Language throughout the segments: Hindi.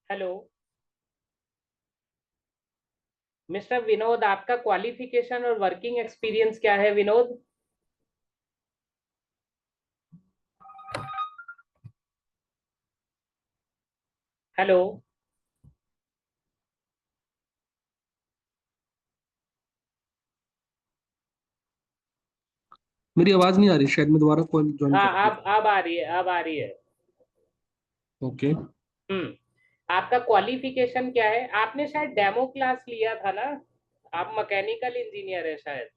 हेलो मिस्टर विनोद, आपका क्वालिफिकेशन और वर्किंग एक्सपीरियंस क्या है विनोद? हेलो। मेरी आवाज नहीं आ रही, शायद मैं दोबारा कॉल ज्वाइन हाँ, कर दिया। अब आ रही है, अब आ रही है। ओके। आपका क्वालिफिकेशन क्या है? आपने शायद डेमो क्लास लिया था ना? आप मैकेनिकल इंजीनियर है शायद।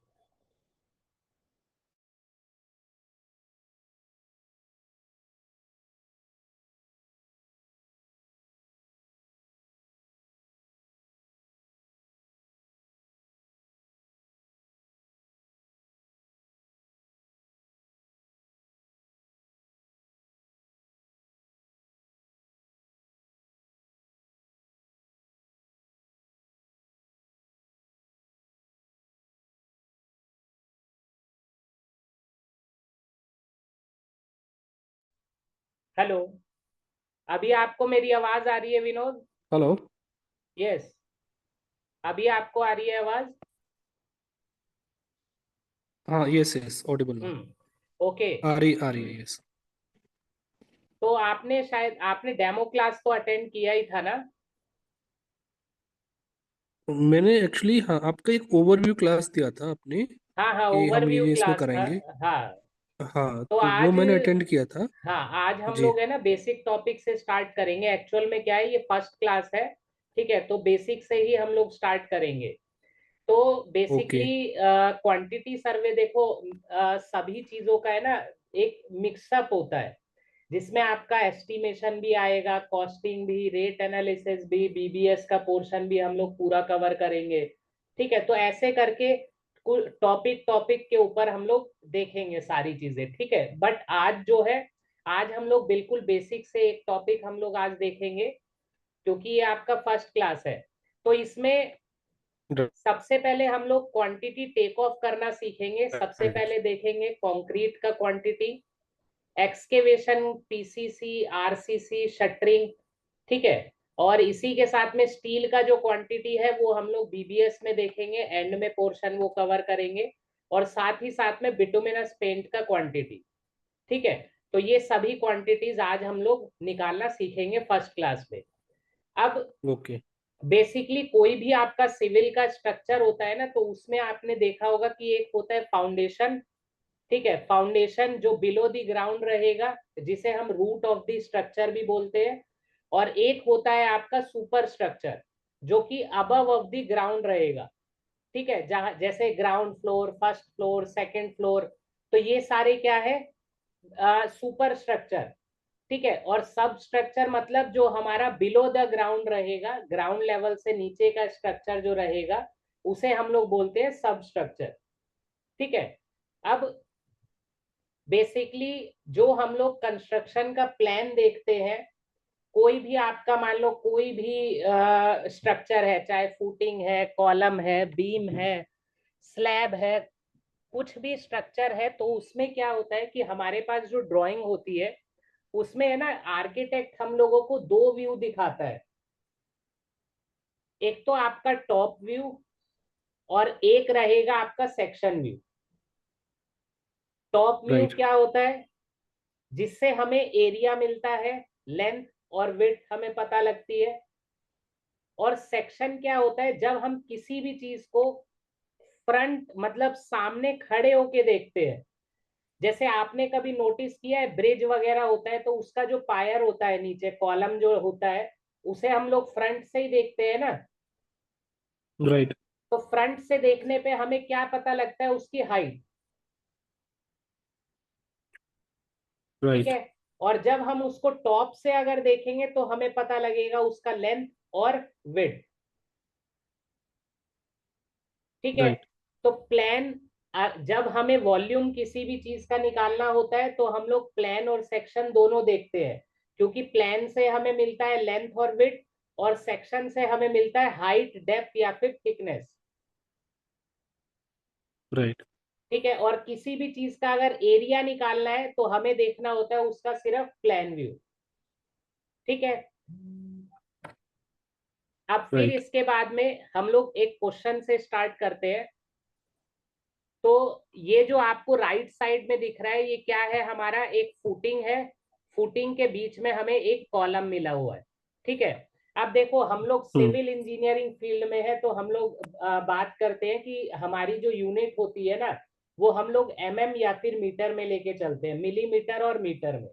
हेलो। अभी आपको मेरी आवाज आ रही है विनोद? हेलो। यस। अभी आपको आ रही है आवाज? हाँ, यस यस, ऑडिबल ना। ओके। आ रही है, यस। तो आपने शायद आपने डेमो क्लास तो अटेंड किया ही था ना? मैंने एक्चुअली, हाँ, आपका एक ओवरव्यू क्लास दिया था आपने हाँ हाँ, कि हम ओवरव्यू ये इसमें क्लास था। कराएंगे। हाँ। हाँ, तो तो वो आज, मैंने अटेंड किया था। हाँ, आज हम जी। लोग है ना बेसिक टॉपिक से स्टार्ट करेंगे। एक्चुअल में क्या है, ये फर्स्ट क्लास है। ठीक है, तो बेसिक से ही हम लोग स्टार्ट करेंगे। तो ओके। बेसिकली क्वांटिटी सर्वे देखो, सभी चीजों का है ना एक मिक्सअप होता है, जिसमें आपका एस्टिमेशन भी आएगा, कॉस्टिंग भी, रेट एनालिसिस भी, बीबीएस का पोर्शन भी हम लोग पूरा कवर करेंगे। ठीक है, तो ऐसे करके टॉपिक टॉपिक के ऊपर हम लोग देखेंगे सारी चीजें। ठीक है, बट आज जो है, आज हम लोग बिल्कुल बेसिक से एक टॉपिक हम लोग आज देखेंगे, क्योंकि ये आपका फर्स्ट क्लास है। तो इसमें सबसे पहले हम लोग क्वांटिटी टेक ऑफ करना सीखेंगे। सबसे राइट। पहले देखेंगे कंक्रीट का quantity, excavation, PCC, RCC, shuttering. ठीक है। और इसी के साथ में स्टील का जो क्वांटिटी है वो हम लोग बीबीएस में देखेंगे, एंड में पोर्शन वो कवर करेंगे। और साथ ही साथ में बिटुमिनस पेंट का क्वांटिटी। ठीक है। तो ये सभी क्वांटिटीज आज हम लोग निकालना सीखेंगे फर्स्ट क्लास में। अब ओके। बेसिकली कोई भी आपका सिविल का स्ट्रक्चर होता है ना, तो उसमें आपने देखा होगा कि एक होता है फाउंडेशन। ठीक है, फाउंडेशन जो बिलो द ग्राउंड रहेगा, जिसे हम रूट ऑफ द स्ट्रक्चर भी बोलते हैं। और एक होता है आपका सुपर स्ट्रक्चर, जो कि अबव ऑफ द ग्राउंड रहेगा। ठीक है, जहां जैसे ground floor, first floor, second floor. तो ये सारे क्या है, सुपर स्ट्रक्चर। ठीक है, और सब स्ट्रक्चर मतलब जो हमारा बिलो द ग्राउंड रहेगा, ग्राउंड लेवल से नीचे का स्ट्रक्चर जो रहेगा, उसे हम लोग बोलते हैं सब स्ट्रक्चर। ठीक है। अब बेसिकली जो हम लोग कंस्ट्रक्शन का प्लान देखते हैं, कोई भी आपका मान लो कोई भी स्ट्रक्चर है, चाहे फुटिंग है, कॉलम है, बीम है, स्लैब है, कुछ भी स्ट्रक्चर है, तो उसमें क्या होता है कि हमारे पास जो ड्राइंग होती है, उसमें है ना आर्किटेक्ट हम लोगों को दो व्यू दिखाता है। एक तो आपका टॉप व्यू, और एक रहेगा आपका section view. Top view right. क्या होता है, जिससे हमें एरिया मिलता है, लेंथ और विड्थ हमें पता लगती है। और सेक्शन क्या होता है, जब हम किसी भी चीज को फ्रंट मतलब सामने खड़े होके देखते हैं। जैसे आपने कभी नोटिस किया है, ब्रिज वगैरह होता है तो उसका जो पायर होता है नीचे, कॉलम जो होता है, उसे हम लोग फ्रंट से ही देखते हैं ना। राइट। तो फ्रंट से देखने पे हमें क्या पता लगता है, उसकी हाइट। ठीक राइट। है। और जब हम उसको टॉप से अगर देखेंगे तो हमें पता लगेगा उसका लेंथ और विड्थ। ठीक है। राइट। तो प्लान, जब हमें वॉल्यूम किसी भी चीज का निकालना होता है तो हम लोग प्लान और सेक्शन दोनों देखते हैं, क्योंकि प्लान से हमें मिलता है लेंथ और विड्थ, और सेक्शन से हमें मिलता है हाइट, डेप्थ या फिर थिकनेस। राइट। ठीक है, और किसी भी चीज का अगर एरिया निकालना है तो हमें देखना होता है उसका सिर्फ प्लान व्यू। ठीक है। अब फिर राइट इसके बाद में हम लोग एक क्वेश्चन से स्टार्ट करते हैं। तो ये जो आपको राइट साइड में दिख रहा है, ये क्या है, हमारा एक फुटिंग है। फुटिंग के बीच में हमें एक कॉलम मिला हुआ है। ठीक है। अब देखो, हम लोग सिविल इंजीनियरिंग फील्ड में है, तो हम लोग बात करते हैं कि हमारी जो यूनिट होती है ना, वो हम लोग एमएम या फिर मीटर में लेके चलते हैं, मिलीमीटर और मीटर में।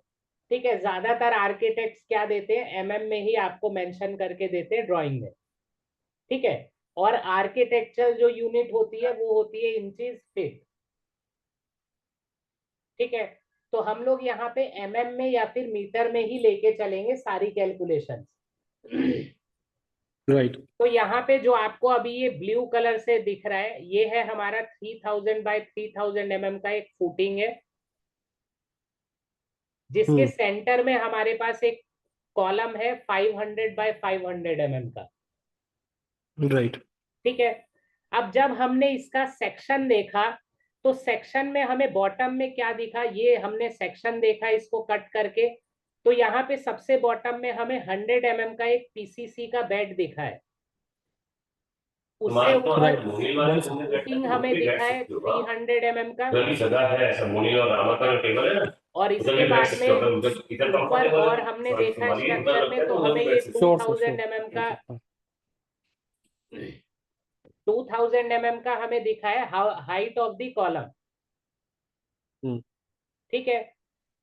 ठीक है। ज्यादातर आर्किटेक्ट्स क्या देते हैं, एमएम में ही आपको मेंशन करके देते हैं ड्राइंग में। ठीक है। और आर्किटेक्चर जो यूनिट होती है वो होती है इंचेस फीट। ठीक है। तो हम लोग यहाँ पे एमएम में या फिर मीटर में ही लेके चलेंगे सारी कैलकुलेशन। राइट तो यहाँ पे जो आपको अभी ये ब्लू कलर से दिख रहा है, ये है हमारा 3000 बाय 3000 mm का एक फुटिंग है, जिसके सेंटर में हमारे पास एक कॉलम है 500 बाय 500 mm का। राइट ठीक है। अब जब हमने इसका सेक्शन देखा, तो सेक्शन में हमें बॉटम में क्या दिखा, ये हमने सेक्शन देखा इसको कट करके। तो यहाँ पे सबसे बॉटम में हमें 100 mm का एक पीसीसी का बेड दिखा है। उससे ऊपर राइट फुटिंग हमें दिखा है 300 mm का। जगह है ऐसा मोनी और रामा का टेबल है ना, और उधर इसके भी बैठ बाद सकते हो, में उधर इधर ऊपर कंफर्टेबल और है, हमने सॉरी देखा है संभालिए, उधर स्ट्रक्चर में, लगता है तो उधर हमें भी ये बैठ सकते 2000 mm का 2000 mm का हमें दिखा है हाइट ऑफ द कॉलम। ठीक है।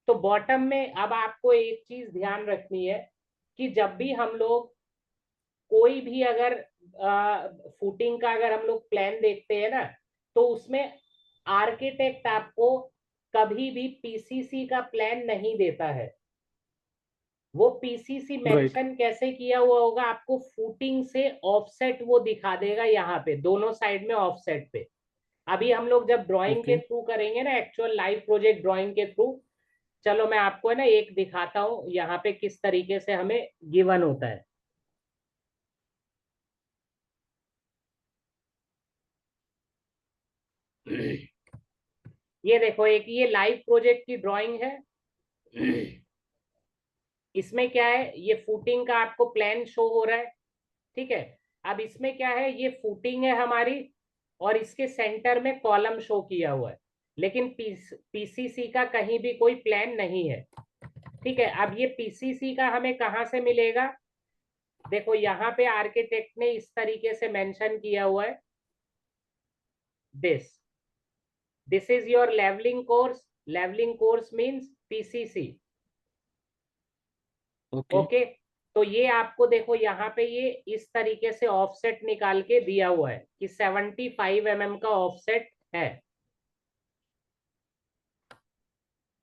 तो बॉटम में अब आपको एक चीज ध्यान रखनी है कि जब भी हम लोग कोई भी अगर फुटिंग का अगर हम लोग प्लान देखते हैं ना, तो उसमें आर्किटेक्ट आपको कभी भी पीसीसी का प्लान नहीं देता है। वो पीसीसी राइट मेंशन कैसे किया हुआ होगा, आपको फुटिंग से ऑफसेट वो दिखा देगा, यहाँ पे दोनों साइड में ऑफसेट पे। अभी हम लोग जब ड्राइंग के ओके थ्रू करेंगे ना, एक्चुअल लाइव प्रोजेक्ट ड्राइंग के थ्रू, चलो मैं आपको है ना एक दिखाता हूँ यहाँ पे किस तरीके से हमें गिवन होता है। ये देखो, एक ये लाइव प्रोजेक्ट की ड्राइंग है। इसमें क्या है, ये फुटिंग का आपको प्लान शो हो रहा है। ठीक है। अब इसमें क्या है, ये फुटिंग है हमारी, और इसके सेंटर में कॉलम शो किया हुआ है, लेकिन पीसीसी का कहीं भी कोई प्लान नहीं है। ठीक है। अब ये पीसीसी का हमें कहाँ से मिलेगा, देखो यहाँ पे आर्किटेक्ट ने इस तरीके से मेंशन किया हुआ है, this is your levelling course. Levelling course means PCC. Okay okay. तो ये आपको देखो यहाँ पे ये इस तरीके से ऑफसेट निकाल के दिया हुआ है कि 75 mm का ऑफसेट है।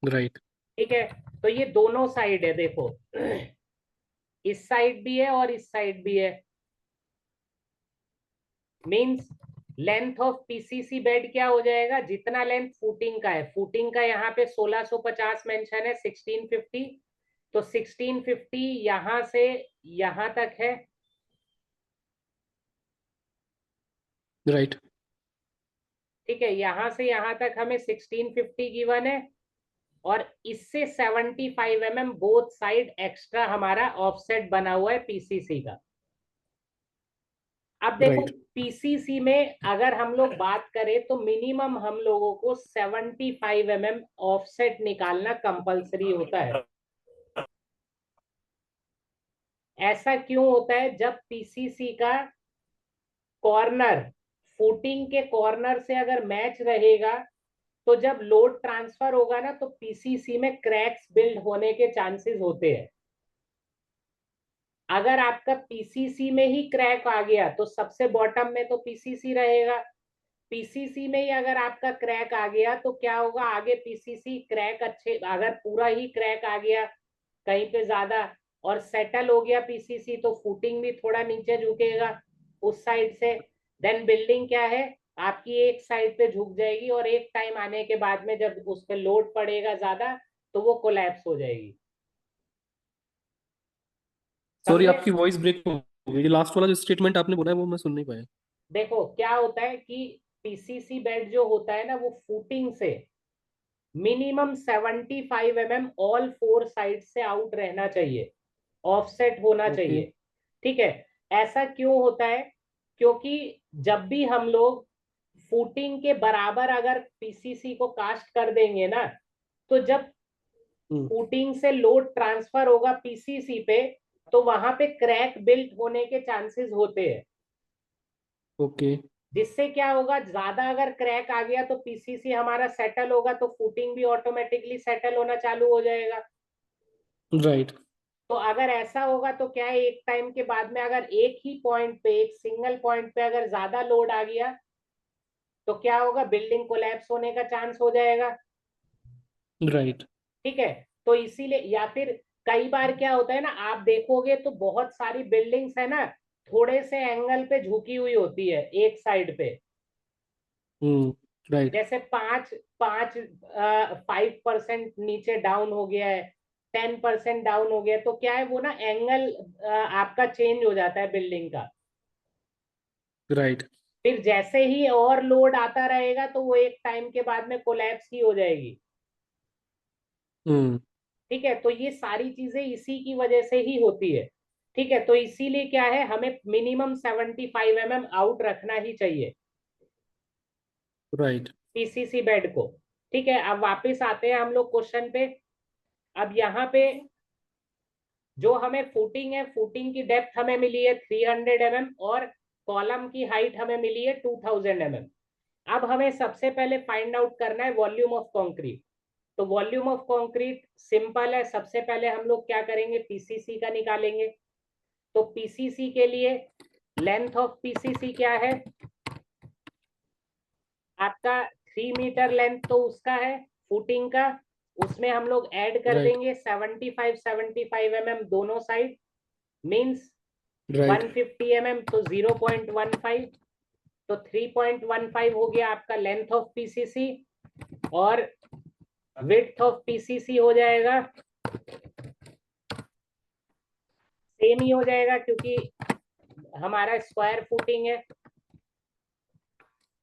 राइट ठीक है। तो ये दोनों साइड है, देखो इस साइड भी है और इस साइड भी है। Means length of PCC bed क्या हो जाएगा, जितना लेंथ फुटिंग का है, फुटिंग का यहाँ पे 1650 मेंशन है, 1650, तो 1650 यहां से यहां तक है। राइट ठीक है। यहां से यहां तक हमें 1650 गिवन है, और इससे 75 mm बोथ साइड एक्स्ट्रा हमारा ऑफसेट बना हुआ है पीसीसी का। अब देखो, राइट पीसीसी में अगर हम लोग बात करें तो मिनिमम हम लोगों को 75 mm ऑफसेट निकालना कंपलसरी होता है। ऐसा क्यों होता है, जब पीसीसी का कॉर्नर फुटिंग के कॉर्नर से अगर मैच रहेगा, तो जब लोड ट्रांसफर होगा ना, तो पीसीसी में क्रैक्स बिल्ड होने के चांसेस होते हैं। अगर आपका पीसीसी में ही क्रैक आ गया, तो सबसे बॉटम में तो पीसीसी रहेगा। पीसीसी में ही अगर आपका क्रैक आ गया, तो क्या होगा आगे, पीसीसी क्रैक अच्छे, अगर पूरा ही क्रैक आ गया कहीं पे ज्यादा और सेटल हो गया पीसीसी, तो फुटिंग भी थोड़ा नीचे झुकेगा उस साइड से। देन बिल्डिंग क्या है, आपकी एक साइड पे झुक जाएगी, और एक टाइम आने के बाद में जब उस पर लोड पड़ेगा ज्यादा, तो वो कोलैप्स हो जाएगी। सॉरी समझे। आपकी वॉइस ब्रेक हो गई, लास्ट वाला जो स्टेटमेंट आपने बोला है वो मैं सुन नहीं पाया। देखो क्या होता है कि पीसीसी बेड जो होता है ना, वो फुटिंग से minimum 75 mm all four side से आउट रहना चाहिए, ऑफसेट होना ओके चाहिए। ठीक है। ऐसा क्यों होता है? क्योंकि जब भी हम लोग फुटिंग के बराबर अगर पीसीसी को कास्ट कर देंगे ना, तो जब फुटिंग से लोड ट्रांसफर होगा पीसीसी पे, तो वहां पे क्रैक बिल्ट होने के चांसेस होते हैं। ओके। जिससे क्या होगा, ज्यादा अगर क्रैक आ गया तो पीसीसी हमारा सेटल होगा, तो फुटिंग भी ऑटोमेटिकली सेटल होना चालू हो जाएगा। राइट। तो अगर ऐसा होगा तो क्या है, एक टाइम के बाद में अगर एक ही पॉइंट पे, एक सिंगल पॉइंट पे अगर ज्यादा लोड आ गया, तो क्या होगा, बिल्डिंग कोलैप्स होने का चांस हो जाएगा। राइट। ठीक है। तो इसीलिए, या फिर कई बार क्या होता है ना, आप देखोगे तो बहुत सारी बिल्डिंग्स है ना, थोड़े से एंगल पे झुकी हुई होती है एक साइड पे। राइट। जैसे पांच पांच 5% नीचे डाउन हो गया है, 10% डाउन हो गया, तो क्या है वो ना एंगल आपका चेंज हो जाता है बिल्डिंग का। राइट। फिर जैसे ही और लोड आता रहेगा तो वो एक टाइम के बाद में कोलैप्स ही हो जाएगी। हम्म। ठीक है। तो ये सारी चीजें इसी की वजह से ही होती है। ठीक है। तो इसीलिए क्या है, हमें मिनिमम 75 mm आउट रखना ही चाहिए राइट। पीसीसी बेड को। ठीक है। अब वापस आते हैं हम लोग क्वेश्चन पे। अब यहाँ पे जो हमें फुटिंग है, फुटिंग की डेप्थ हमें मिली है 300 mm, और कॉलम की हाइट हमें मिली है 2000 mm। अब हमें सबसे पहले फाइंड आउट करना है वॉल्यूम ऑफ कंक्रीट। तो वॉल्यूम ऑफ कंक्रीट सिंपल है, सबसे पहले हम लोग क्या करेंगे, पीसीसी का निकालेंगे। तो पीसीसी के लिए लेंथ ऑफ पीसीसी क्या है आपका, 3 मीटर लेंथ तो उसका है फुटिंग का। उसमें हम लोग ऐड कर राइट। देंगे 75 mm दोनों साइड, मीन्स राइट। 150 mm, तो 0.15। तो 3.15 हो गया आपका लेंथ ऑफ पीसीसी, और विड्थ ऑफ पीसीसी हो जाएगा, सेम ही हो जाएगा क्योंकि हमारा स्क्वायर फुटिंग है।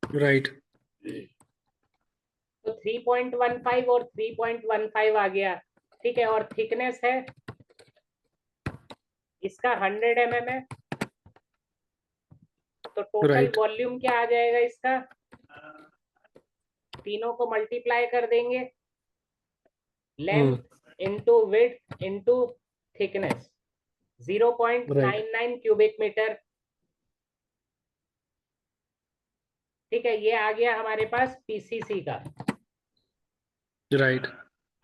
राइट। तो 3.15 और 3.15 आ गया। ठीक है। और थिकनेस है इसका 100 mm है। तो टोटल राइट। वॉल्यूम क्या आ जाएगा इसका, तीनों को मल्टीप्लाई कर देंगे, hmm. Length into width into thickness, right. 0.99 cubic metre. ठीक है। ये आ गया हमारे पास पीसीसी का। राइट।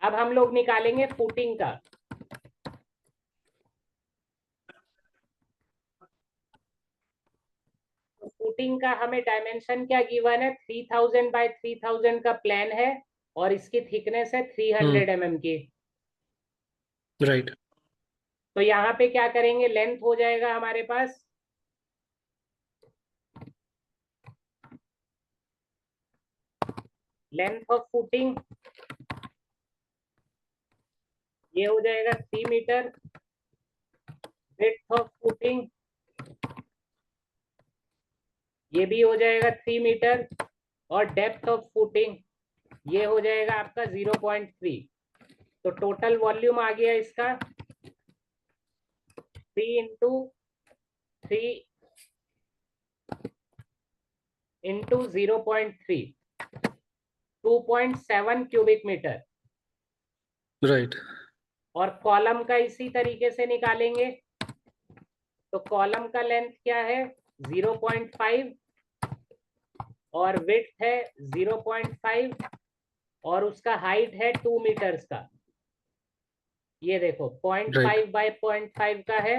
अब हम लोग निकालेंगे फुटिंग का। फुटिंग का हमें डायमेंशन क्या गिवन है, 3000 बाय 3000 का प्लान है, और इसकी थिकनेस है 300 mm की। राइट। तो यहाँ पे क्या करेंगे, लेंथ हो जाएगा हमारे पास, लेंथ ऑफ फुटिंग ये हो जाएगा 3 मीटर, विड्थ ऑफ फुटिंग ये भी हो जाएगा 3 मीटर, और डेप्थ ऑफ फुटिंग ये हो जाएगा आपका 0.3। तो टोटल वॉल्यूम आ गया इसका 3 × 3 × 0.3, 2.7 क्यूबिक मीटर। राइट। और कॉलम का इसी तरीके से निकालेंगे। तो कॉलम का लेंथ क्या है 0.5, और विड्थ है 0.5, और उसका हाइट है 2 मीटर्स का। ये देखो 0.5 बाय 0.5 का है।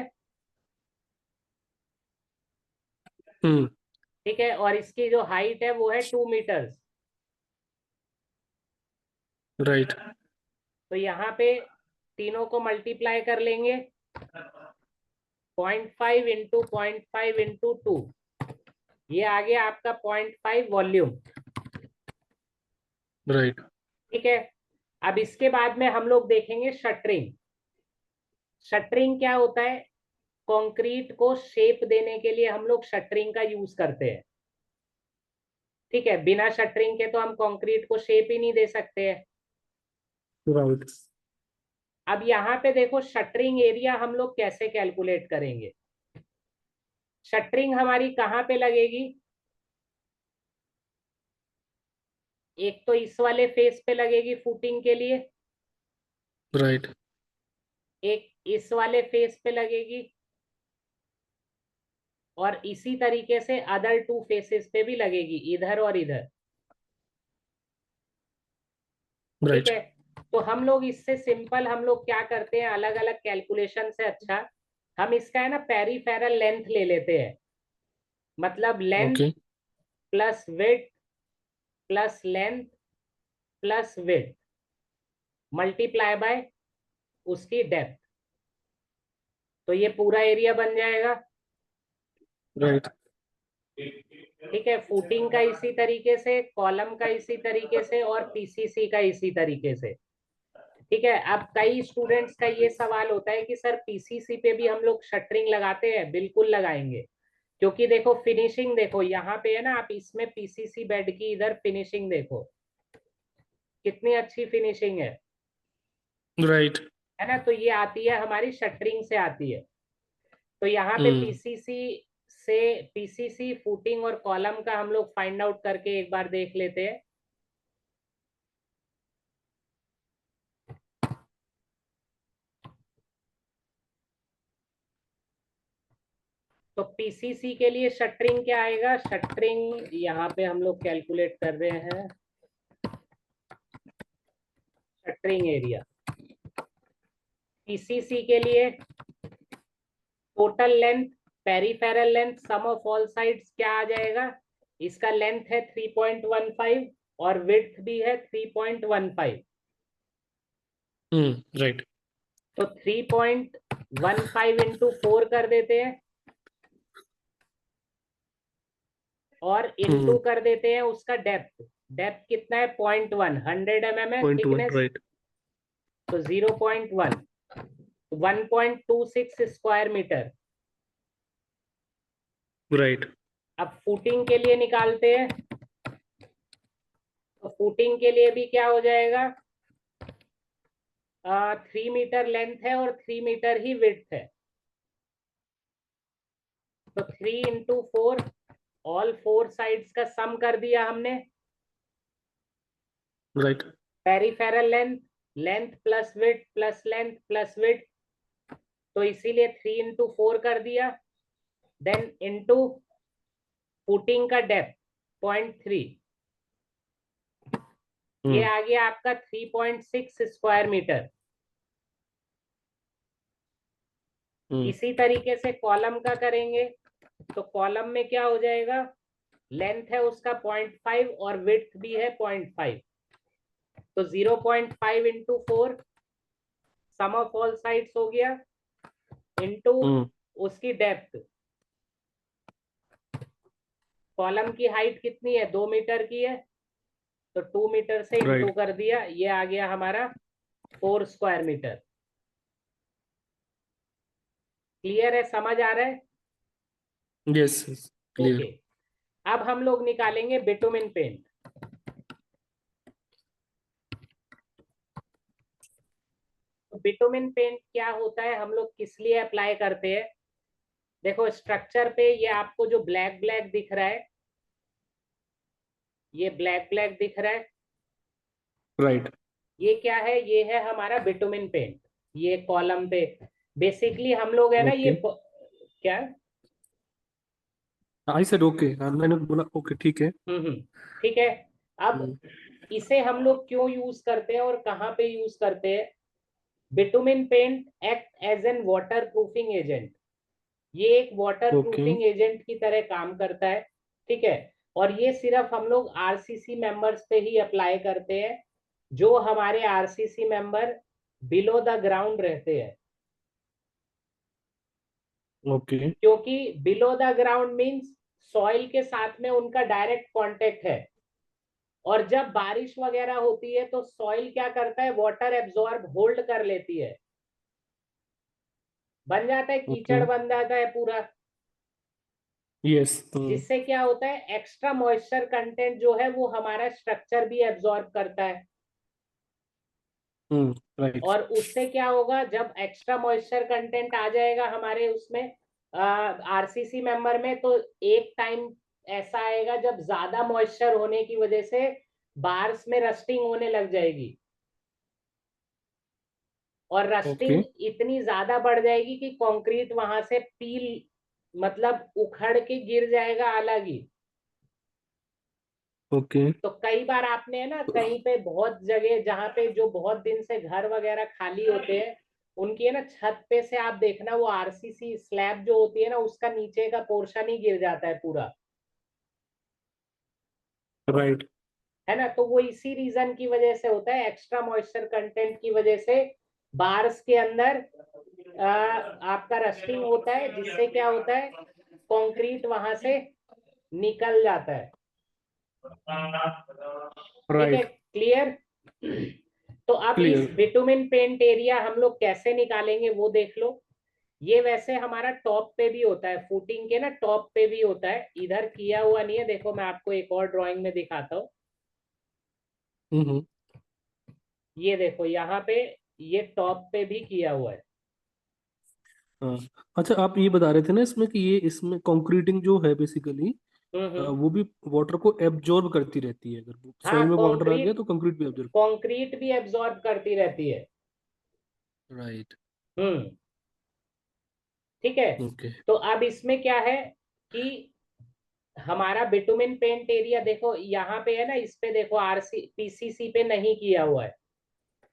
हम्म। ठीक है। और इसकी जो हाइट है वो है 2 मीटर्स। राइट। तो यहाँ पे तीनों को मल्टीप्लाई कर लेंगे, 0.5 इंटू 0.5 इंटू 2, ये आ गया आपका 0.5 वॉल्यूम। राइट। ठीक है। अब इसके बाद में हम लोग देखेंगे शटरिंग। शटरिंग क्या होता है, कंक्रीट को शेप देने के लिए हम लोग शटरिंग का यूज करते हैं। ठीक है। बिना शटरिंग के तो हम कंक्रीट को शेप ही नहीं दे सकते हैं। राइट। अब यहाँ पे देखो शटरिंग एरिया हम लोग कैसे कैलकुलेट करेंगे। शटरिंग हमारी कहाँ पे लगेगी? एक तो इस वाले फेस पे लगेगी फुटिंग के लिए, राइट एक इस वाले फेस पे लगेगी, और इसी तरीके से अदर टू फेसेस पे भी लगेगी, इधर और इधर। ठीक राइट है, तो हम लोग इससे सिंपल हम लोग क्या करते हैं, अलग अलग कैलकुलेशन से अच्छा हम इसका है ना पेरीफेरल लेंथ ले लेते हैं। मतलब length okay plus width plus length plus width multiply by उसकी डेप्थ, तो ये पूरा एरिया बन जाएगा। राइट ठीक है, फुटिंग का इसी तरीके से, कॉलम का इसी तरीके से, और पीसीसी का इसी तरीके से। ठीक है, अब कई स्टूडेंट्स का ये सवाल होता है कि सर पीसीसी पे भी हम लोग शटरिंग लगाते हैं? बिल्कुल लगाएंगे, क्योंकि देखो फिनिशिंग देखो यहाँ पे है ना, आप इसमें पीसीसी बेड की इधर फिनिशिंग देखो कितनी अच्छी फिनिशिंग राइट है ना, तो ये आती है हमारी शटरिंग से आती है। तो यहाँ पे पीसीसी फुटिंग और कॉलम का हम लोग फाइंड आउट करके एक बार देख लेते हैं। तो पीसीसी के लिए शटरिंग क्या आएगा? शटरिंग यहाँ पे हम लोग कैलकुलेट कर रहे हैं, शटरिंग एरिया पीसीसी के लिए total length peripheral length sum of all sides क्या आ जाएगा? इसका लेंथ है 3.15 और विड्थ भी है 3.15। राइट तो 3.15 इंटू 4 कर देते हैं और इंटू कर देते हैं उसका डेप्थ। डेप्थ कितना है? 0.1, 100 mm है पॉइंट वन थिकनेस, राइट तो 0.1, 1.26 स्क्वायर मीटर। राइट अब फुटिंग के लिए निकालते हैं, तो फुटिंग के लिए भी क्या हो जाएगा? 3 मीटर लेंथ है और 3 मीटर ही विड्थ है, तो 3 into 4, ऑल 4 साइड्स का सम कर दिया हमने। Right peripheral length, length plus width plus length plus width, तो इसीलिए 3 into 4 कर दिया। देन इनटू फुटिंग का डेप्थ 0.3, ये आ गया आपका 3.6 स्क्वायर मीटर। इसी तरीके से कॉलम का करेंगे, तो कॉलम में क्या हो जाएगा? लेंथ है उसका 0.5 और विड्थ भी है 0.5, तो 0.5 into 4 sum of all sides हो गया, इंटू उसकी डेप्थ। कॉलम की हाइट कितनी है? 2 मीटर की है, तो 2 मीटर से इंटू राइट कर दिया, ये आ गया हमारा 4 स्क्वायर मीटर। क्लियर है? समझ आ रहा है? यस क्लियर ओके, अब हम लोग निकालेंगे बिटुमिन पेंट। तो बिटुमिन पेंट क्या होता है, हम लोग किस लिए अप्लाई करते हैं? देखो स्ट्रक्चर पे ये आपको जो ब्लैक ब्लैक दिख रहा है, ये ब्लैक ब्लैक दिख रहा है, राइट ये क्या है? ये है हमारा बिटुमिन पेंट। ये कॉलम पे बेसिकली हम लोग है ना ये ओके क्या, आई सेड ओके मैंने बोला ओके ठीक है ठीक है। अब इसे हम लोग क्यों यूज करते हैं और कहाँ पे यूज करते हैं? Bitumen paint act as an water proofing agent, ये एक वाटर ओके प्रूफिंग एजेंट की तरह काम करता है। ठीक है, और ये सिर्फ हम लोग आरसीसी मेंबर्स पे ही अप्लाई करते हैं, जो हमारे RCC member below the ground रहते हैं। ओके क्योंकि below the ground means soil के साथ में उनका डायरेक्ट कांटेक्ट है, और जब बारिश वगैरह होती है तो सॉइल क्या करता है? वाटर एब्जॉर्ब होल्ड कर लेती है, बन जाता है ओके कीचड़, बन जाता है पूरा, यस जिससे क्या होता है? एक्स्ट्रा मॉइस्चर कंटेंट जो है वो हमारा स्ट्रक्चर भी एब्जॉर्ब करता है, राइट और उससे क्या होगा? जब एक्स्ट्रा मॉइस्चर कंटेंट आ जाएगा हमारे उसमें आरसीसी मेंबर में तो एक टाइम ऐसा आएगा जब ज्यादा मॉइस्चर होने की वजह से बार्स में रस्टिंग होने लग जाएगी, और ओके रस्टिंग इतनी ज्यादा बढ़ जाएगी कि कंक्रीट वहां से पील मतलब उखड़ के गिर जाएगा अलग ही। ओके। तो कई बार आपने है ना कहीं पे बहुत जगह जहाँ पे जो बहुत दिन से घर वगैरह खाली होते हैं, उनकी है ना छत पे से आप देखना वो आरसीसी स्लैब जो होती है ना उसका नीचे का पोर्शन ही गिर जाता है पूरा, राइट। है ना। तो वो इसी रीजन की वजह से होता है, एक्स्ट्रा मॉइस्चर कंटेंट की वजह से बार्स के अंदर आपका रस्टिंग होता है, जिससे क्या होता है कंक्रीट वहां से निकल जाता है। ठीक है, राइट। क्लियर। तो अब इस क्लियर। बिटुमिन पेंट एरिया हम लोग कैसे निकालेंगे वो देख लो। ये वैसे हमारा टॉप पे भी होता है, फुटिंग के ना टॉप पे भी होता है, इधर किया हुआ नहीं है, देखो मैं आपको एक और ड्राइंग में दिखाता हूँ। हम्म। ये देखो यहाँ पे ये टॉप पे भी किया हुआ है। हाँ। अच्छा, आप ये बता रहे थे ना इसमें कि ये इसमें कंक्रीटिंग जो है बेसिकली हम्म। वो भी वाटर को एब्जॉर्ब करती रहती है। अगर हाँ, सॉइल में वाटर आ गया कंक्रीट तो कंक्रीट भी एब्जॉर्ब। कंक्रीट भी एब्जॉर्ब करती रहती है। राइट। हम्म, ठीक है। ओके। तो अब इसमें क्या है कि हमारा बिटुमिन पेंट एरिया देखो यहाँ पे है ना, इस पे देखो आरसी पीसीसी पे नहीं किया हुआ है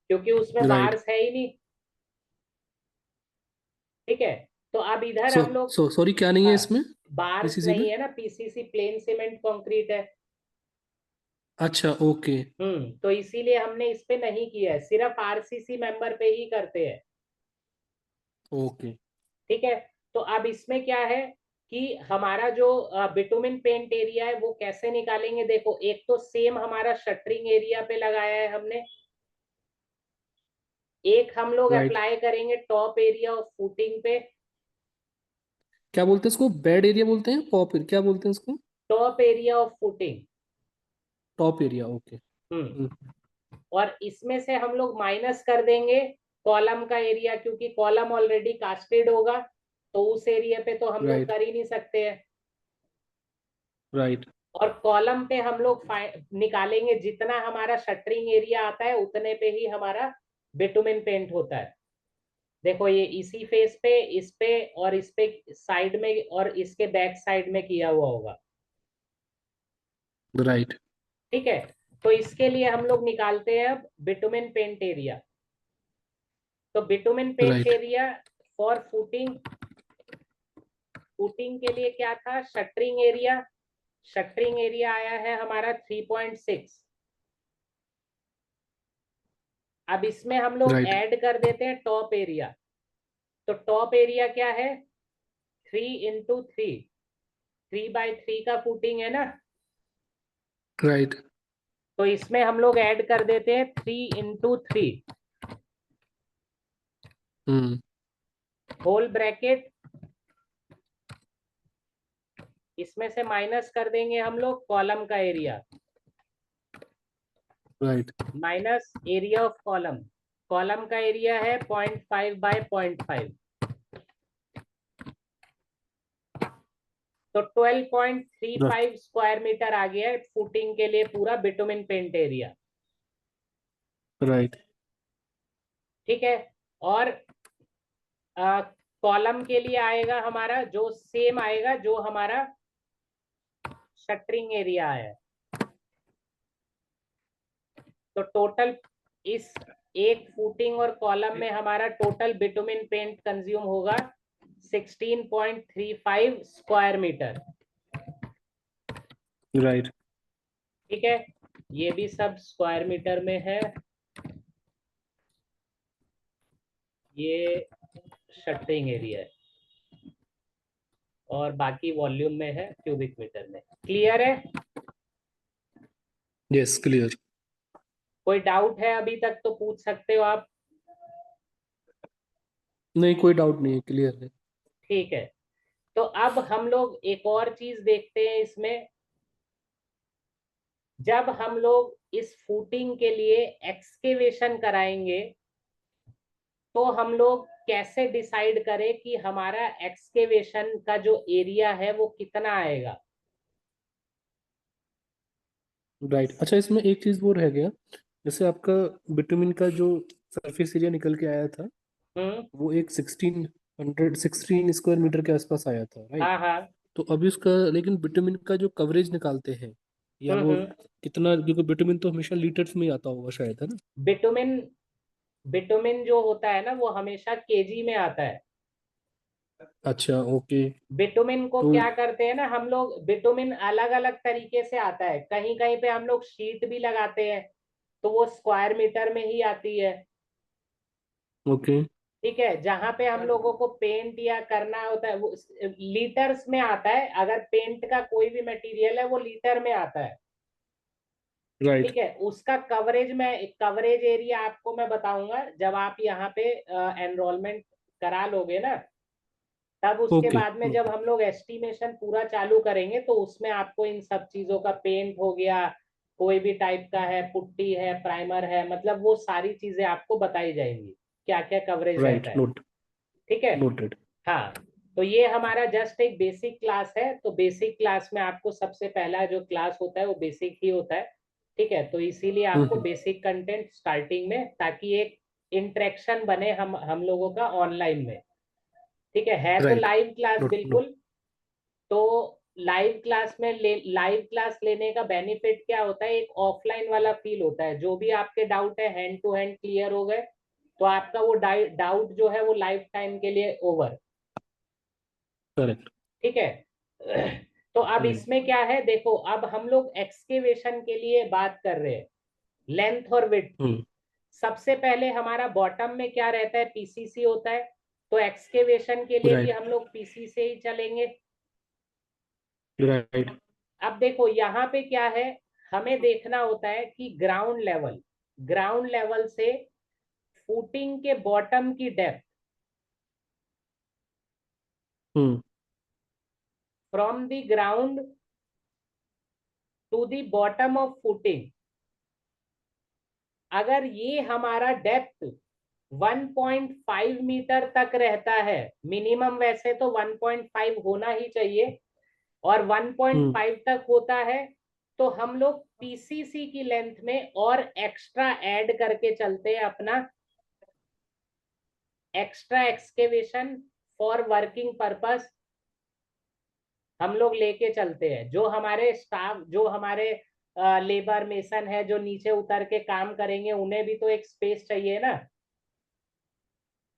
क्योंकि उसमें राइट। बार्स है ही नहीं। ठीक है, तो अब इधर सो हम लोग सो सॉरी, क्या नहीं है हाँ, इसमें बार्स पीसीसी पे? नहीं है ना, पीसीसी प्लेन सीमेंट कंक्रीट है। अच्छा, ओके। तो इसीलिए हमने इस पे नहीं किया है, सिर्फ आरसीसी मेंबर पे ही करते हैं। ओके। ठीक है, तो अब इसमें क्या है कि हमारा जो बिटुमिन पेंट एरिया है वो कैसे निकालेंगे, देखो एक तो सेम हमारा शटरिंग एरिया पे लगाया है हमने, एक हम लोग राइट। अप्लाई करेंगे टॉप एरिया ऑफ फुटिंग पे। क्या बोलते हैं इसको? बेड एरिया बोलते हैं? पॉप क्या बोलते हैं इसको? Top area of footing. Top area, okay. Hmm, और इसमें से हम लोग माइनस कर देंगे कॉलम का एरिया, क्योंकि कॉलम ऑलरेडी कास्टेड होगा, तो उस एरिया पे तो हम लोग राइट। कर ही नहीं सकते हैं। राइट। और कॉलम पे हम लोग निकालेंगे जितना हमारा शटरिंग एरिया आता है उतने पे ही हमारा बिटुमिन पेंट होता है। देखो ये इसी फेस पे, इस पे और इस पे साइड में और इसके बैक साइड में किया हुआ होगा। राइट। ठीक है, तो इसके लिए हम लोग निकालते हैं अब बिटुमिन पेंट एरिया। तो bitumen paint right. Area for footing, footing के लिए क्या था, शटरिंग एरिया। शटरिंग एरिया आया है हमारा 3.6। अब इसमें हम लोग राइट। ऐड कर देते हैं टॉप एरिया। तो टॉप एरिया क्या है, 3 × 3, 3/3 का फुटिंग है ना। राइट। तो इसमें हम लोग ऐड कर देते हैं 3 × 3 हम्म। होल ब्रैकेट, इसमें से माइनस कर देंगे हम लोग कॉलम का area, right. Minus area of column. Column का एरिया है 0.5/0.5, तो 12.35 स्क्वायर मीटर आ गया है फुटिंग के लिए पूरा बिटुमिन पेंट एरिया। राइट। ठीक है, और कॉलम के लिए आएगा हमारा जो सेम आएगा जो हमारा शटरिंग एरिया है। तो टोटल इस एक फुटिंग और कॉलम में हमारा टोटल बिटुमिन पेंट कंज्यूम होगा 16.35 स्क्वायर मीटर। राइट। ठीक है, ये भी सब स्क्वायर मीटर में है, ये शटरिंग एरिया है, और बाकी वॉल्यूम में है क्यूबिक मीटर में। क्लियर है, यस, क्लियर। कोई डाउट है अभी तक तो पूछ सकते हो आप। नहीं, कोई डाउट नहीं है, क्लियर है। ठीक है, तो अब हम लोग एक और चीज देखते हैं इसमें। जब हम लोग इस फुटिंग के लिए एक्सकेवेशन कराएंगे तो हम लोग कैसे डिसाइड करें कि हमारा एक्सकेवेशन का जो एरिया है वो कितना आएगा। राइट। अच्छा, इसमें एक चीज वो रह गया, जैसे आपका बिटुमिन का जो सरफेस एरिया निकल के आया था, हम्म। वो एक 16 के आसपास आया था, राइट? हाँ हाँ। तो अभी उसका, लेकिन बिटुमिन का जो कवरेज निकालते हैं, या वो हम्म। कितना, क्योंकि बिटुमिन तो हमेशा लीटर्स में ही आता होगा शायद, है ना? बिटुमिन बिटुमिन जो होता है ना वो हमेशा केजी में आता है। अच्छा, ओके। बिटुमिन को तो क्या करते हैं ना हम लोग, बिटुमिन अलग अलग तरीके से आता है, कहीं कहीं पे हम लोग शीट भी लगाते हैं तो वो स्क्वायर मीटर में ही आती है। ओके। ठीक है, जहां पे हम लोगों को पेंट या करना होता है वो लीटर्स में आता है। अगर पेंट का कोई भी मटेरियल है वो लीटर में आता है। राइट। ठीक है, उसका कवरेज, मैं कवरेज एरिया आपको मैं बताऊंगा जब आप यहाँ पे एनरोलमेंट करा लोगे ना, तब उसके ओके। बाद में जब हम लोग एस्टिमेशन पूरा चालू करेंगे तो उसमें आपको इन सब चीजों का, पेंट हो गया, कोई भी टाइप का है, पुट्टी है, प्राइमर है, मतलब वो सारी चीजें आपको बताई जाएंगी क्या क्या कवरेज राइट। रहता है। नोट ठीक है। नोटेड। हाँ, तो ये हमारा जस्ट एक बेसिक क्लास है। तो बेसिक क्लास में आपको सबसे पहला जो क्लास होता है वो बेसिक ही होता है। ठीक है, तो इसीलिए आपको हम्म। बेसिक कंटेंट स्टार्टिंग में, ताकि एक इंटरेक्शन बने हम लोगों का ऑनलाइन में। ठीक है तो right. Live class note no. बिल्कुल। तो लाइव क्लास में लाइव क्लास लेने का बेनिफिट क्या होता है, एक ऑफलाइन वाला फील होता है। जो भी आपके डाउट है हैंड टू हैंड क्लियर हो गए, तो आपका वो डाउट जो है वो लाइफ टाइम के लिए ओवर। करेक्ट। ठीक है। तो अब हम्म। इसमें क्या है, देखो अब हम लोग एक्सकेवेशन के लिए बात कर रहे हैं, लेंथ और विड्थ की। हम्म। सबसे पहले हमारा बॉटम में क्या रहता है, पीसीसी होता है। तो एक्सकेवेशन के लिए भी राइट। हम लोग पीसी से ही चलेंगे। राइट। अब देखो यहाँ पे क्या है, हमें देखना होता है कि ग्राउंड लेवल से फुटिंग के बॉटम की depth, hmm. From the ground to the bottom of footing, अगर ये हमारा डेप्थ 1.5 मीटर तक रहता है, मिनिमम वैसे तो 1.5 होना ही चाहिए, और हम्म। 1.5 तक होता है, तो हम लोग पीसीसी की लेंथ में और एक्स्ट्रा ऐड करके चलते हैं अपना extra excavation for working purpose. हम लोग लेके चलते हैं, जो हमारे स्टाफ, जो हमारे लेबर मेसन है जो नीचे उतर के काम करेंगे, उन्हें भी तो एक स्पेस चाहिए ना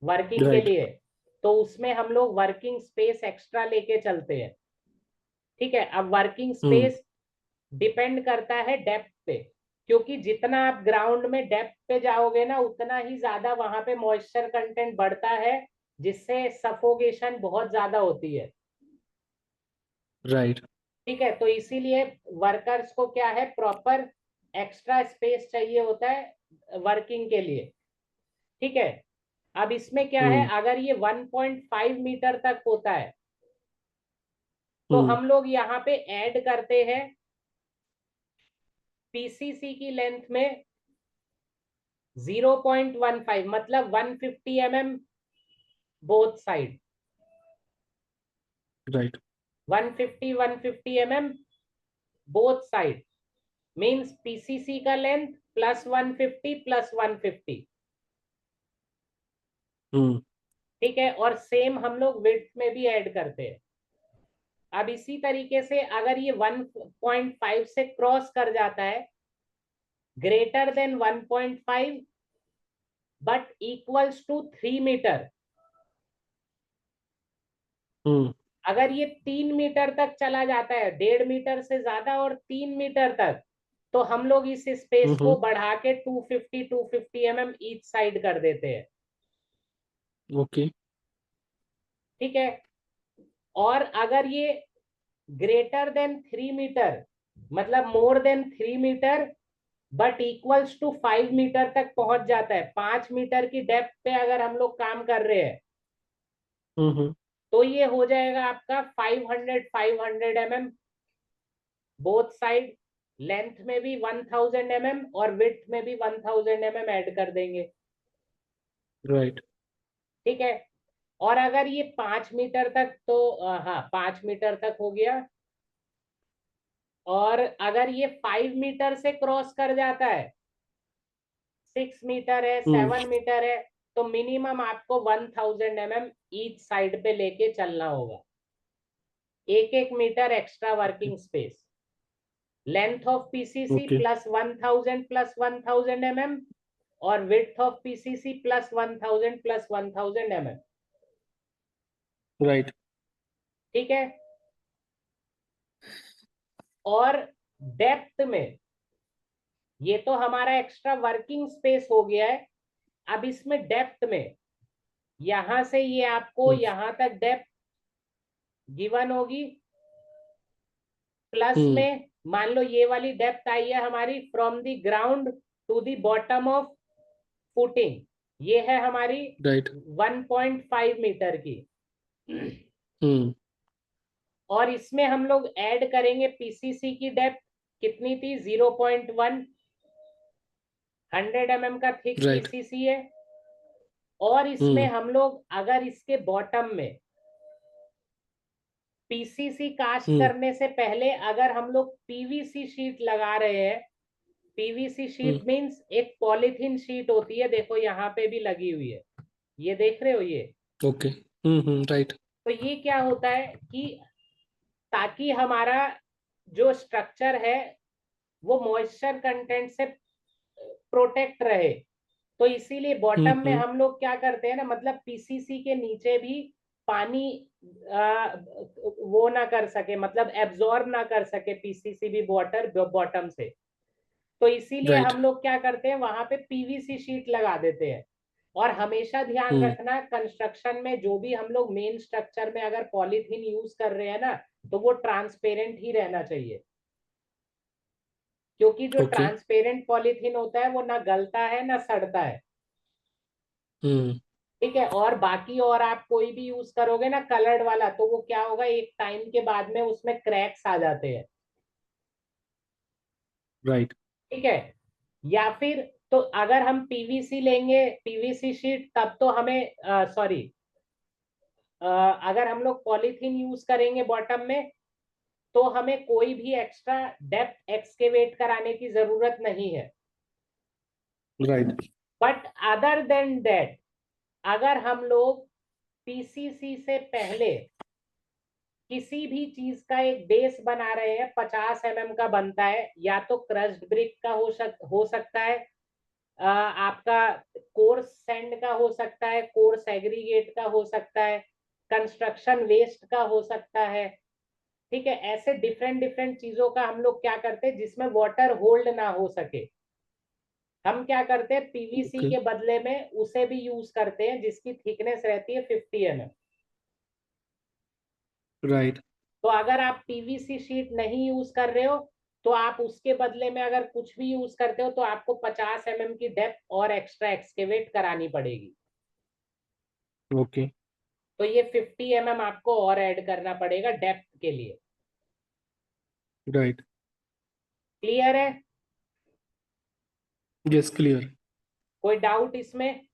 वर्किंग के राइट। लिए। तो उसमें हम लोग वर्किंग स्पेस एक्स्ट्रा लेके चलते हैं। ठीक है, अब वर्किंग हम्म। स्पेस डिपेंड करता है डेप्थ पे, क्योंकि जितना आप ग्राउंड में डेप्थ पे जाओगे ना उतना ही ज्यादा वहां पे मॉइस्चर कंटेंट बढ़ता है, जिससे सफोकेशन बहुत ज्यादा होती है। राइट। ठीक है, तो इसीलिए वर्कर्स को क्या है, प्रॉपर एक्स्ट्रा स्पेस चाहिए होता है वर्किंग के लिए। ठीक है, अब इसमें क्या है, हम्म। अगर ये 1.5 मीटर तक होता है तो हम्म। हम लोग यहाँ पे ऐड करते हैं पीसीसी की लेंथ में 0.15, मतलब 150 mm both side. Right. 150 mm both side means PCC का लेंथ प्लस 150 प्लस 150। हम्म। ठीक है, और सेम हम लोग विड्थ में भी ऐड करते हैं। अब इसी तरीके से अगर ये 1.5 से क्रॉस कर जाता है, greater than 1.5 but equals to 3 metre, hmm. अगर ये 3 मीटर तक चला जाता है, 1.5 मीटर से ज्यादा और 3 मीटर तक, तो हम लोग इस स्पेस को हम्म। बढ़ा के 250 mm ईच साइड कर देते हैं। ओके। ठीक है, और अगर ये ग्रेटर देन 3 मीटर, मतलब more than 3 metre but equals to 5 metre तक पहुंच जाता है, 5 मीटर की डेप्थ पे अगर हम लोग काम कर रहे हैं, हम्म। तो ये हो जाएगा आपका 500 mm बोथ साइड। लेंथ में भी 1000 mm और विड्थ में भी 1000 mm ऐड कर देंगे। राइट। ठीक है। और अगर ये 5 मीटर तक, तो हाँ 5 मीटर तक हो गया। और अगर ये 5 मीटर से क्रॉस कर जाता है, 6 मीटर है, 7 मीटर है, तो मिनिमम आपको 1000 mm ईच साइड पे लेके चलना होगा। 1 1 metre extra working space. Length of PCC okay plus 1000 और width of PCC plus 1000 right ठीक है। और डेप्थ में, ये तो हमारा एक्स्ट्रा वर्किंग स्पेस हो गया है। अब इसमें डेप्थ में, यहां से ये आपको यहां तक डेप्थ गिवन होगी। प्लस में मान लो ये वाली डेप्थ आई है हमारी from the ground to the bottom of footing, ये है हमारी राइट 1.5 मीटर की। हम्म और इसमें हम लोग ऐड करेंगे पीसीसी की डेप्थ, कितनी थी 0.1। 100 mm का थिक राइट पीसीसी है। और इसमें हम लोग अगर इसके बॉटम में पीसीसी कास्ट करने से पहले अगर हम लोग पीवीसी शीट लगा रहे हैं, पीवीसी शीट मींस एक पॉलीथीन शीट होती है, देखो यहाँ पे भी लगी हुई है, ये देख रहे हो ये। ओके राइट तो ये क्या होता है कि ताकि हमारा जो स्ट्रक्चर है वो मॉइस्चर कंटेंट से प्रोटेक्ट रहे, तो इसीलिए बॉटम में हम लोग क्या करते हैं ना, मतलब पीसीसी के नीचे भी पानी वो ना कर सके, मतलब एब्जॉर्ब ना कर सके पीसीसी भी वाटर बॉटम से। तो इसीलिए राइट हम लोग क्या करते हैं, वहां पे पीवीसी शीट लगा देते हैं। और हमेशा ध्यान रखना, कंस्ट्रक्शन में जो भी हम लोग मेन स्ट्रक्चर में अगर पॉलीथीन यूज कर रहे हैं ना, तो वो ट्रांसपेरेंट ही रहना चाहिए। क्योंकि जो ओके ट्रांसपेरेंट पॉलीथीन होता है वो ना गलता है ना सड़ता है। ठीक है। और बाकी और आप कोई भी यूज करोगे ना कलर्ड वाला, तो वो क्या होगा, एक टाइम के बाद में उसमें क्रैक्स आ जाते हैं। राइट ठीक है। या फिर तो अगर हम पीवीसी लेंगे, पीवीसी शीट, तब तो हमें सॉरी, अगर हम लोग पॉलीथीन यूज करेंगे बॉटम में, तो हमें कोई भी एक्स्ट्रा डेप्थ एक्सकेवेट कराने की जरूरत नहीं है। Right but other than that, अगर हम लोग पीसीसी से पहले किसी भी चीज का एक बेस बना रहे हैं, 50 mm का बनता है, या तो क्रस्ड ब्रिक का हो सकता है, आपका कोर्स सैंड का हो सकता है, कोर्स एग्रीगेट का हो सकता है, कंस्ट्रक्शन वेस्ट का हो सकता है। ठीक है। ऐसे डिफरेंट डिफरेंट चीजों का हम लोग क्या करते हैं जिसमें वाटर होल्ड ना हो सके, हम क्या करते हैं पीवीसी ओके के बदले में उसे भी यूज करते हैं जिसकी थिकनेस रहती है 50 mm। राइट तो अगर आप पीवीसी शीट नहीं यूज कर रहे हो, तो आप उसके बदले में अगर कुछ भी यूज करते हो, तो आपको 50 mm की डेप्थ और एक्स्ट्रा एक्सकेवेट करानी पड़ेगी। ओके तो ये 50 mm आपको और ऐड करना पड़ेगा डेप्थ के लिए। राइट क्लियर है? यस क्लियर कोई डाउट इसमें?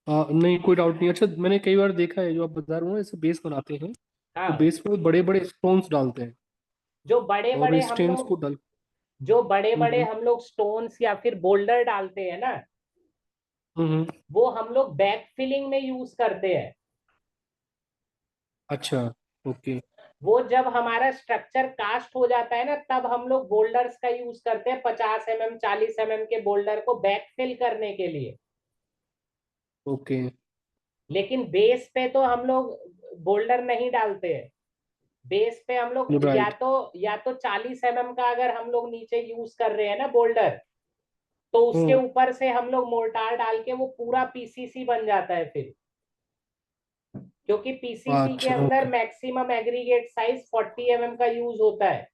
नहीं कोई डाउट नहीं। अच्छा मैंने कई बार देखा है जो आप बता रहे हो ना, ऐसे बेस बनाते हैं तो हाँ। बेस पे बड़े बड़े स्टोन्स डालते हैं जो बड़े और बड़े हम स्टेन्स लोग को डाल जो बड़े बड़े हम्म हम लोग स्टोन्स या फिर बोल्डर डालते हैं ना, हम्म वो हम लोग बैक फिलिंग में यूज करते हैं। अच्छा ओके वो जब हमारा स्ट्रक्चर कास्ट हो जाता है ना, तब हम लोग बोल्डर्स का यूज करते हैं, 50 mm 40 mm के बोल्डर को बैकफिल करने के लिए। ओके लेकिन बेस पे तो हम लोग बोल्डर नहीं डालते हैं। बेस पे हम लोग राइट या तो 40 mm का अगर हम लोग नीचे यूज कर रहे हैं ना बोल्डर, तो उसके हम्म ऊपर से हम लोग मोर्टार डाल के वो पूरा पीसीसी बन जाता है फिर। क्योंकि पीसीसी के अच्छा अंदर okay maximum aggregate size 40 mm का यूज होता है।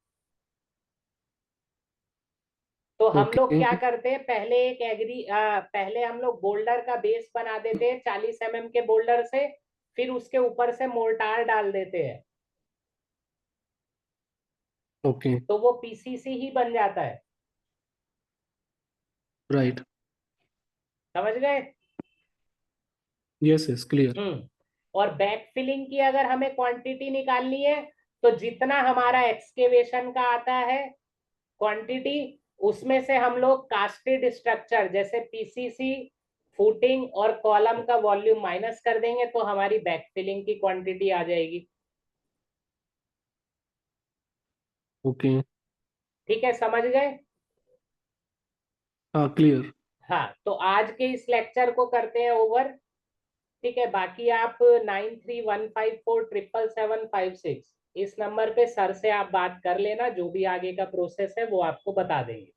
तो हम लोग ओके क्या करते हैं, पहले हम लोग बोल्डर का बेस बना देते हैं 40 mm के बोल्डर से, फिर उसके ऊपर से मोर्टार डाल देते हैं, ओके तो वो पीसीसी ही बन जाता है। राइट समझ गए? Yes yes clear. और बैक फिलिंग की अगर हमें क्वांटिटी निकालनी है तो जितना हमारा एक्सकेवेशन का आता है क्वांटिटी, उसमें से हम लोग कास्टेड स्ट्रक्चर जैसे पीसीसी, फुटिंग और कॉलम का वॉल्यूम माइनस कर देंगे तो हमारी बैक फिलिंग की क्वांटिटी आ जाएगी। ओके। ठीक है, समझ गए? हाँ क्लियर। हाँ, तो आज के इस लेक्चर को करते हैं ओवर। ठीक है, बाकी आप 9315477756 इस नंबर पे सर से आप बात कर लेना, जो भी आगे का प्रोसेस है वो आपको बता देंगे।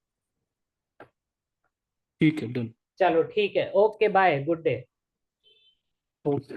ठीक है डन। चलो ठीक है, okay bye, good day. Okay.